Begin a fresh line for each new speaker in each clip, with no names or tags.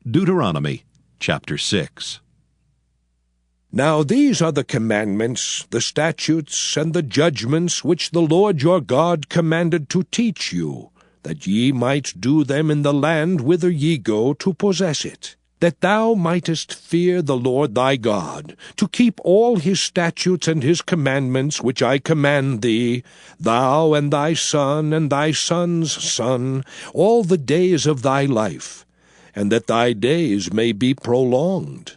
Deuteronomy chapter 6.
Now these are the commandments, the statutes, and the judgments which the Lord your God commanded to teach you, that ye might do them in the land whither ye go to possess it, that thou mightest fear the Lord thy God, to keep all his statutes and his commandments which I command thee, thou and thy son and thy son's son, all the days of thy life, and that thy days may be prolonged.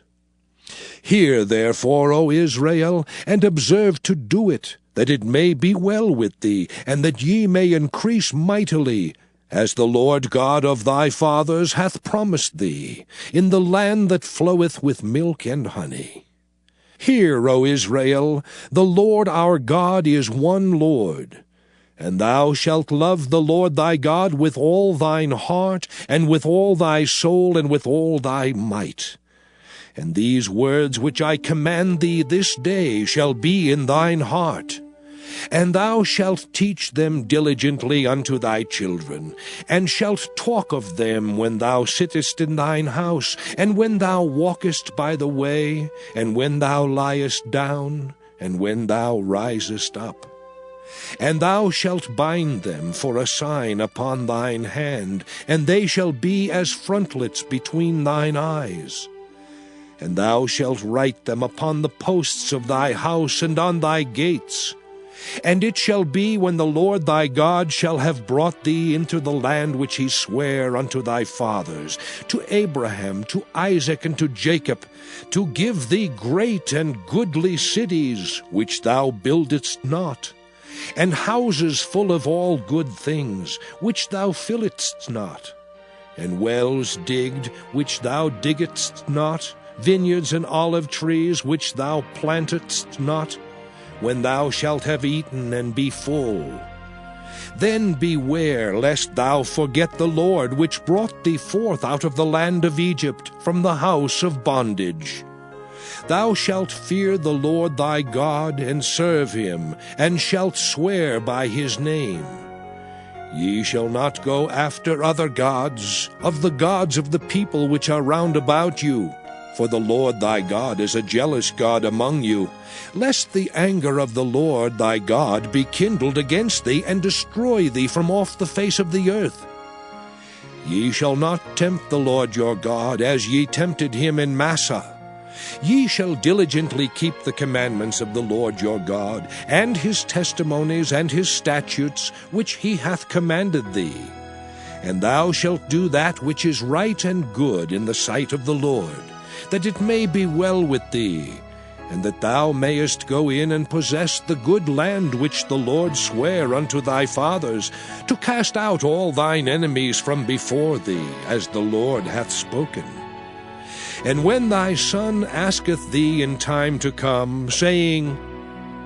Hear therefore, O Israel, and observe to do it, that it may be well with thee, and that ye may increase mightily, as the Lord God of thy fathers hath promised thee, in the land that floweth with milk and honey. Hear, O Israel, the Lord our God is one Lord. And thou shalt love the Lord thy God with all thine heart, and with all thy soul, and with all thy might. And these words which I command thee this day shall be in thine heart. And thou shalt teach them diligently unto thy children, and shalt talk of them when thou sittest in thine house, and when thou walkest by the way, and when thou liest down, and when thou risest up. And thou shalt bind them for a sign upon thine hand, and they shall be as frontlets between thine eyes. And thou shalt write them upon the posts of thy house and on thy gates. And it shall be, when the Lord thy God shall have brought thee into the land which he sware unto thy fathers, to Abraham, to Isaac, and to Jacob, to give thee great and goodly cities, which thou buildedst not, and houses full of all good things, which thou filledst not, and wells digged, which thou diggedst not, vineyards and olive trees, which thou plantedst not, when thou shalt have eaten and be full. Then beware lest thou forget the Lord, which brought thee forth out of the land of Egypt, from the house of bondage. Thou shalt fear the Lord thy God, and serve him, and shalt swear by his name. Ye shall not go after other gods, of the gods of the people which are round about you, for the Lord thy God is a jealous God among you, lest the anger of the Lord thy God be kindled against thee, and destroy thee from off the face of the earth. Ye shall not tempt the Lord your God, as ye tempted him in Massah. Ye shall diligently keep the commandments of the Lord your God, and his testimonies and his statutes, which he hath commanded thee. And thou shalt do that which is right and good in the sight of the Lord, that it may be well with thee, and that thou mayest go in and possess the good land which the Lord sware unto thy fathers, to cast out all thine enemies from before thee, as the Lord hath spoken. And when thy son asketh thee in time to come, saying,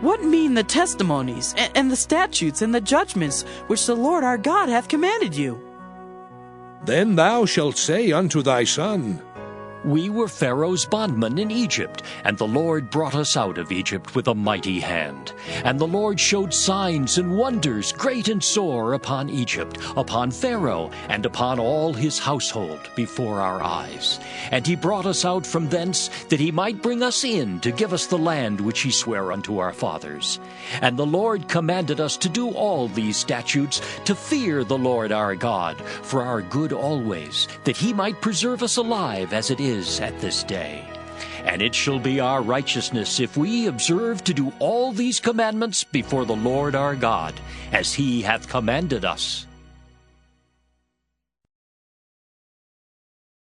What mean the testimonies, and the statutes, and the judgments, which the Lord our God hath commanded you?
Then thou shalt say unto thy son,
We were Pharaoh's bondmen in Egypt, and the Lord brought us out of Egypt with a mighty hand. And the Lord showed signs and wonders, great and sore, upon Egypt, upon Pharaoh, and upon all his household, before our eyes. And he brought us out from thence, that he might bring us in, to give us the land which he sware unto our fathers. And the Lord commanded us to do all these statutes, to fear the Lord our God, for our good always, that he might preserve us alive, as it is at this day. And it shall be our righteousness if we observe to do all these commandments before the Lord our God, as he hath commanded us.